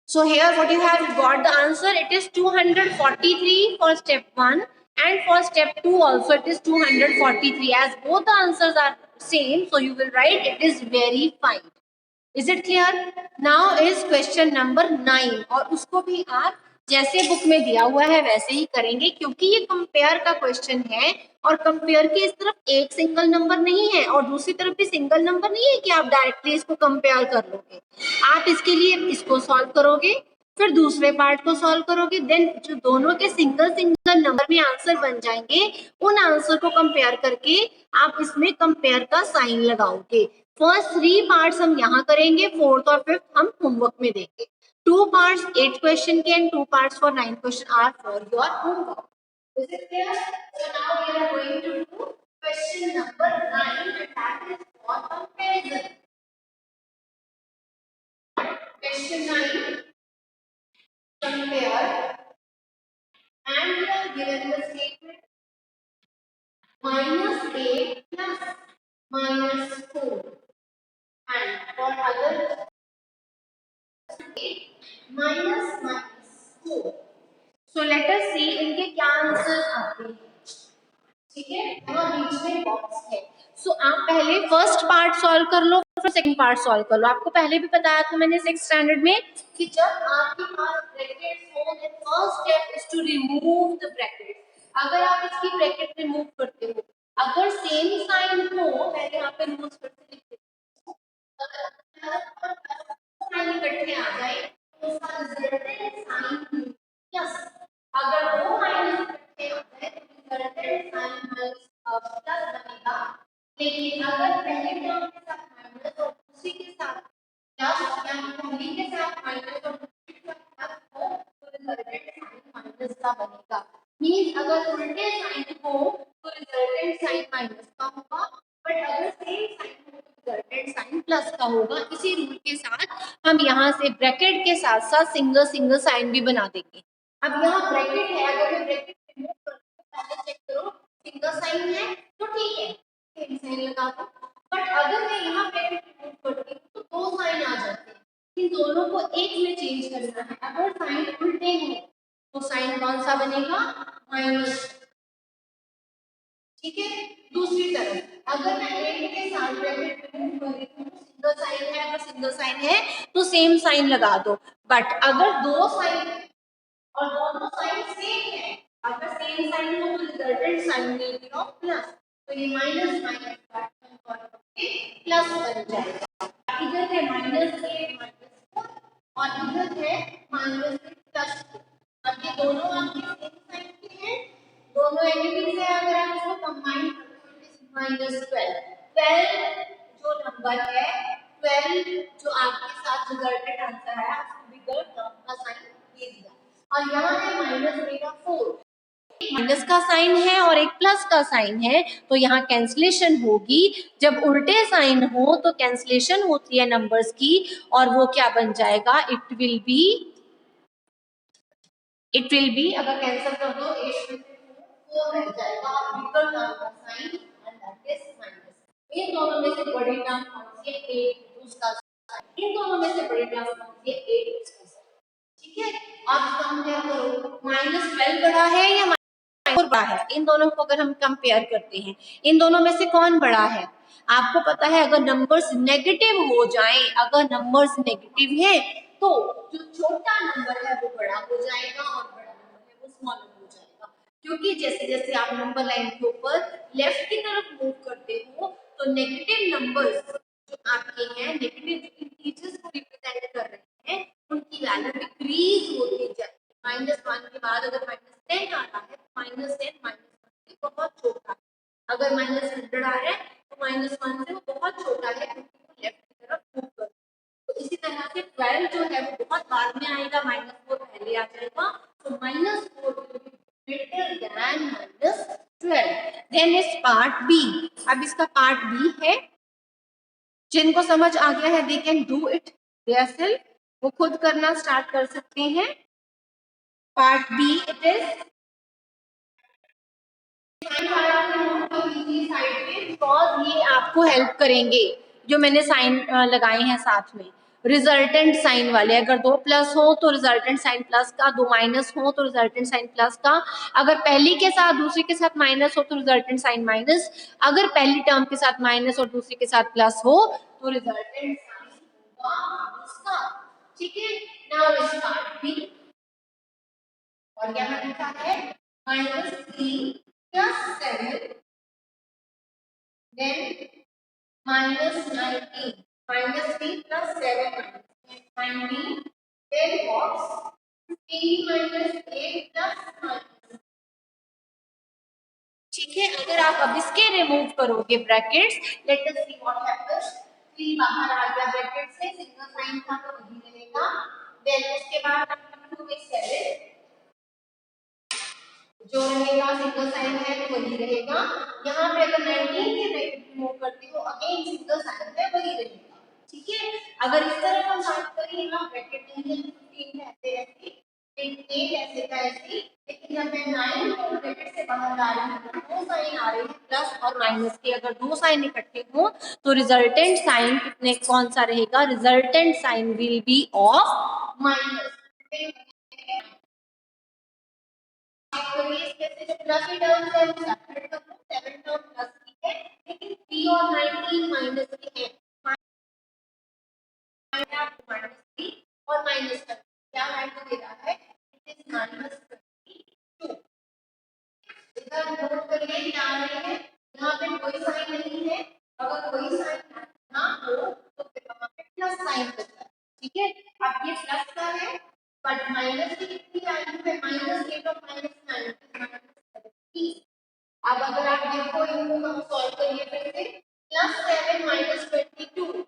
So here what you have got the answer, it is 243 for step 1 and for step 2 also it is 243. As both the answers are same, so you will write it is verified. Is it clear? Now is question number 9 और उसको भी आप जैसे book में दिया हुआ है वैसे ही करेंगे क्योंकि ये कंपेयर का क्वेश्चन है और कंपेयर की इस तरफ एक सिंगल नंबर नहीं है और दूसरी तरफ भी सिंगल नंबर नहीं है कि आप डायरेक्टली इसको कंपेयर कर लोगे। आप इसके लिए इसको सॉल्व करोगे, फिर दूसरे पार्ट को सॉल्व करोगे, देन जो दोनों के सिंगल सिंगल नंबर में आंसर बन जाएंगे उन आंसर को कंपेयर करके आप इसमें कंपेयर का साइन लगाओगे। फर्स्ट 3 पार्ट्स हम यहाँ करेंगे, फोर्थ और फिफ्थ हम होमवर्क में देंगे। 2 parts 8 question के and 2 parts for 9 question are for your homework. Is it clear? So now we are going to do question number 9 and that is for comparison. Question 9, compare and we are given the statement -8 plus -4 and for other -4. So let us see इनके क्या answer आते हैं। ठीक है, यहाँ बीच में box है। सो आप पहले फर्स्ट पार्ट सॉल्व कर लो, फिर सेकंड पार्ट सॉल्व कर लो। आपको पहले भी बताया था मैंने 6th स्टैंडर्ड में कि जब आपके पास ब्रैकेट्स हो then first step is to remove the bracket. अगर आप इसकी ब्रैकेट रिमूव करते हो, अगर सेम साइन हो, पहले यहाँ पे रूल्स करके लिख देते हैं, अगर साइन इकट्ठे आ जाए तो उसका रिजल्टेंट साइन प्लस, अगर दो माइनस इकट्ठे आ जाए तो रिजल्टेंट साइन प्लस बनेगा। लेकिन अगर पहले टर्म के साथ माइनस और दूसरी के साथ प्लस या पहली के साथ माइनस और दूसरी के साथ प्लस हो तो रिजल्टेंट साइन माइनस का बनेगा। मींस अगर उल्टे साइन हो तो रिजल्टेंट साइन माइनस का होगा, बट अगर सेम साइन हो तो रिजल्टेंट साइन प्लस का होगा। इसी रूल के साथ हम यहाँ से ब्रैकेट के साथ साथ सिंगल सिंगल साइन भी बना देंगे। अब यहाँ ब्रैकेट है, अगर मैं ब्रैकेट रिमूव करती हूँ, पहले चेक करो सिंगल साइन है तो ठीक है, सेम साइन लगा दो। बट अगर मैं यहाँ ब्रैकेट रिमूव करती हूँ तो दो साइन आ जाते हैं, इन दोनों को एक में चेंज करना है। अगर साइन उल्टे हैं तो साइन कौन सा बनेगा? माइनस। ठीक है, दूसरी तरफ अगर मैं एक के साथ ब्रैकेट रिमूव कर रही हूँ, सिंगल साइन है, अगर सिंगल साइन है तो सेम साइन लगा दो। बट अगर दो साइन और दोनों साइन सेम है, अगर सेम साइन हो तो resultant sign will be of plus, तो ये माइनस माइनस प्लस बन जाएगा। इधर है -8 -4 और इधर है -8 अब ये दोनों आपके सेम साइन के हैं, दोनों एलिमेंट्स है, अगर आप इसको कंबाइन करते हो -12 जो नंबर है 12 जो आपके साथ रिजल्टेंट आंसर आया उसको बिगर टर्म का साइन दे दिया। और यहाँ है -4, माइनस का साइन है और एक प्लस का साइन है, तो यहाँ कैंसलेशन होगी। जब उल्टे साइन हो तो कैंसलेशन होती है नंबर्स की और वो क्या बन जाएगा? इट विल बी अगर कैंसिल कर दो 8 में से 4 रह जाएगा और बिगर टर्म का sign and that is minus. इन दोनों में से बड़ी टर्म कौन सी है? 8 उसका साइन। इन दोनों में से बड़ी टर्म कौन सी है? 8 उसका साइन। ठीक है, अब कंपेयर करो, -12 बड़ा है या -4 बड़ा है? इन दोनों को अगर हम कंपेयर करते हैं, इन दोनों में से कौन बड़ा है? आपको पता है अगर नंबर्स नेगेटिव हो जाएं, अगर नंबर्स नेगेटिव है तो जो छोटा नंबर है वो बड़ा हो जाएगा और बड़ा नंबर है वो स्मॉलर हो जाएगा। क्योंकि जैसे जैसे आप नंबर लाइन के ऊपर लेफ्ट की तरफ मूव करते हो तो नेगेटिव नंबर्स जो आपके हैं, नेगेटिव इंटीजर्स को रिप्रेजेंट कर रहे हैं, उनकी वैल्यू डिक्रीज होती जाएगी। -1 के बाद अगर -10 आ रहा है तो -10 -1 से बहुत छोटा है, अगर -100 आ रहा है तो -1 से वो बहुत छोटा है क्योंकि वो लेफ्ट की तरफ मूव कर रहा है। तो इसी तरह से 12 जो है वो बहुत बाद में आएगा, -4 पहले आ जाएगा, तो -4 will be greater than -12। Then is part B. अब इसका पार्ट बी है, जिनको समझ आ गया है दे कैन डू इट देयरसेल्फ, वो खुद करना स्टार्ट कर सकते हैं। Part B it is side पे बिकॉज ये आपको हेल्प करेंगे जो मैंने साइन लगाए हैं साथ में। रिजल्टेंट साइन वाले, अगर दो प्लस हो तो रिजल्टेंट साइन प्लस का, दो माइनस हो तो रिजल्टेंट साइन प्लस का, अगर पहली के साथ दूसरी के साथ माइनस हो तो रिजल्टेंट साइन माइनस, अगर पहली टर्म के साथ माइनस और दूसरी के साथ प्लस हो तो रिजल्टेंट साइन होगा उसका। ठीक है, नाउ स्टार्ट बी, और यहाँ लिखा है -3 + 7 then -19, -3 + 7 -19, then box 15 - 8 + -, ठीक है। अगर आप अब इसके रिमूव करोगे brackets, let us see what happens. 3 बाहर आ गया ब्रैकेट से, सिंगल साइन था तो वही रहेगा, देन उसके बाद 2 में 7 जो रहेगा, सिंगल साइन है तो वही रहेगा। यहाँ पे अगर 19 के ब्रैकेट रिमूव करते हो, अगेन सिंगल साइन है वही रहेगा। ठीक है, अगर इस तरह हम बात करें, यहाँ ब्रैकेट नहीं है 15 रहते रहते, फिर 8 ऐसे का ऐसे, लेकिन जब मैं 9 को ब्रैकेट से बाहर ला रही हूँ तो दो साइन आ रहे हैं प्लस और माइनस के, अगर दो साइन इकट्ठे हो तो रिजल्टेंट साइन कितने कौन सा रहेगा, resultant sign will be of minus. जो प्लस की टर्म्स है वो सेपरेट कर लो, 7 टर्म प्लस की है लेकिन 3 और 19 माइनस की है, -3 और माइनस का क्या वैल्यू दे रहा है, इट इज -22। इधर नोट करिए क्या आ रहे हैं, यहाँ पे कोई साइन नहीं है, अगर कोई साइन ना हो तो फिर वहां पे प्लस साइन बचता है। ठीक है, अब ये प्लस का है बट माइनस की कितनी वैल्यू है, -8 और -9 अब अगर आप देखो इनको हम सॉल्व करिए फिर से, +7 - 22,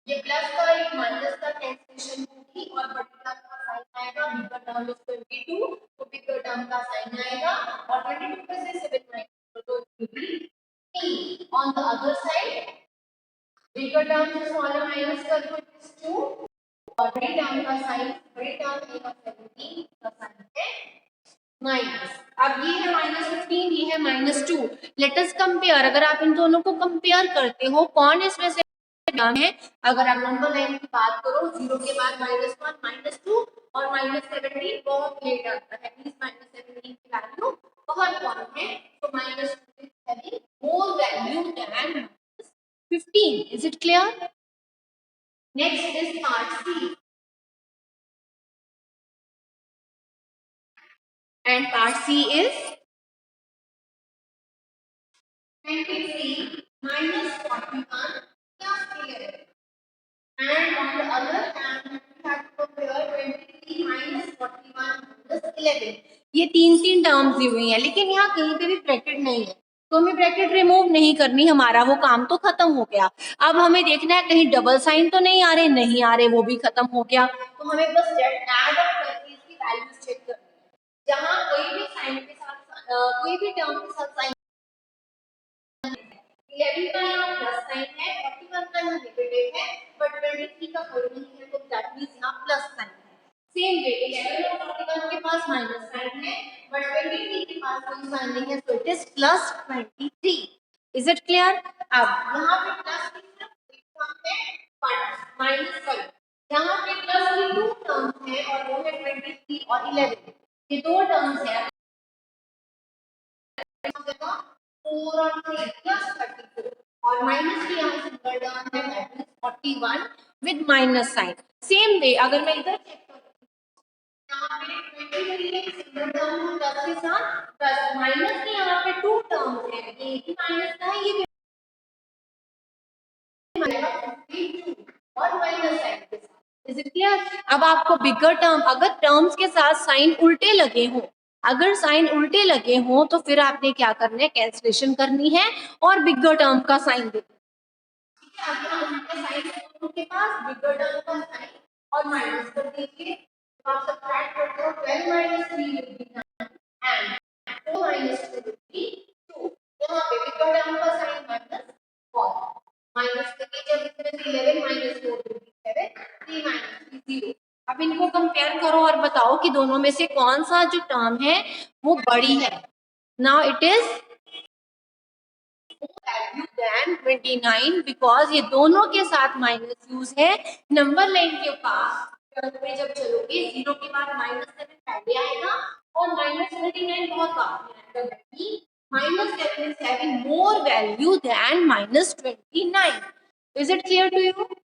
ये प्लस का एक माइनस का कैंसिलेशन होगी और बड़ी टर्म का साइन आएगा, बिगर टर्म इज 22 तो बिगर टर्म का साइन आएगा, और 22 में से 7 माइनस तो 3 on the other side, bigger term से स्मॉलर माइनस कर दो, इट इज 2, और बड़ी टर्म का साइन, बड़ी टर्म है 17 का साइन है माइनस। अब ये है -15, ये है -2, लेट अस कंपेयर। अगर आप इन दोनों को कंपेयर करते हो, कौन इसमें से टर्म है, अगर आप नंबर लाइन की बात करो, 0 के बाद -1 -2 और -17 बहुत लेट आता है, मींस -17 की वैल्यू बहुत कम है, तो -2 is having more value than -15. Is it clear? Next is part C, and part C is 23 - 41 + 11. And on the other hand, we have to compare 23 - 41 - 11. ये तीन टर्म्स दी हुई हैं, लेकिन यहाँ कहीं पे भी ब्रैकेट नहीं है, तो हमें ब्रैकेट रिमूव नहीं करनी, हमारा वो काम तो खत्म हो गया। अब हमें देखना है कहीं डबल साइन तो नहीं आ रहे, नहीं आ रहे, वो भी खत्म हो गया, तो हमें बस ऐड अप करके इसकी वैल्यूज चेक करनी है। जहाँ कोई भी साइन के साथ कोई भी टर्म के साथ साइन 11 का यहाँ प्लस साइन है, 41 का यहाँ नेगेटिव है, बट 23 का कोई नहीं है, तो दैट मींस यहाँ प्लस साइन है। सेम वे 11 और 41 के पास माइनस साइन है, बट 23 के पास कोई साइन नहीं है, so it is +23। Is it clear? अब यहाँ पे प्लस की सिर्फ एक टर्म है, बट माइनस सॉरी, यहाँ पे प्लस की 2 टर्म्स है और वो है 23 और 11, ये दो टर्म्स है, 4 और 3 +34, और माइनस की यहाँ सिंगल टर्म है, that is 41 with minus sign. Same way अगर मैं इधर चेक करूँ, यहाँ पे 23 सिंगल टर्म है प्लस के साथ, प्लस माइनस की यहाँ पे 2 टर्म्स है, ये भी माइनस का है, ये भी -52 और माइनस साइन के साथ। Is it clear? अब आपको बिगर टर्म, अगर टर्म्स के साथ साइन उल्टे लगे हो, अगर साइन उल्टे लगे हो तो फिर आपने क्या करना है, कैंसिलेशन करनी है और बिगर टर्म का साइन देना। ठीक है, अगर हम उल्टे साइन के पास बिगर टर्म का साइन और माइनस कर दीजिए, तो आप सब्ट्रैक्ट करते हो, 12 - 3 will be 9 and 4 - 2 will be 2। यहाँ पे बिगर टर्म का साइन माइनस 4, माइनस करके जब इसमें से 11 - 4 विल बी 7, 3 - 3 0। अब इनको कंपेयर करो और बताओ कि दोनों में से कौन सा जो टर्म है वो बड़ी है। Now it is then 29 because ये दोनों के साथ माइनस यूज है। नंबर लाइन के पास पे जब चलोगे 0 के बाद -7 पहले आएगा और -29 बहुत बाद में आएगा। -7 is having more value than -29. Is it clear to you?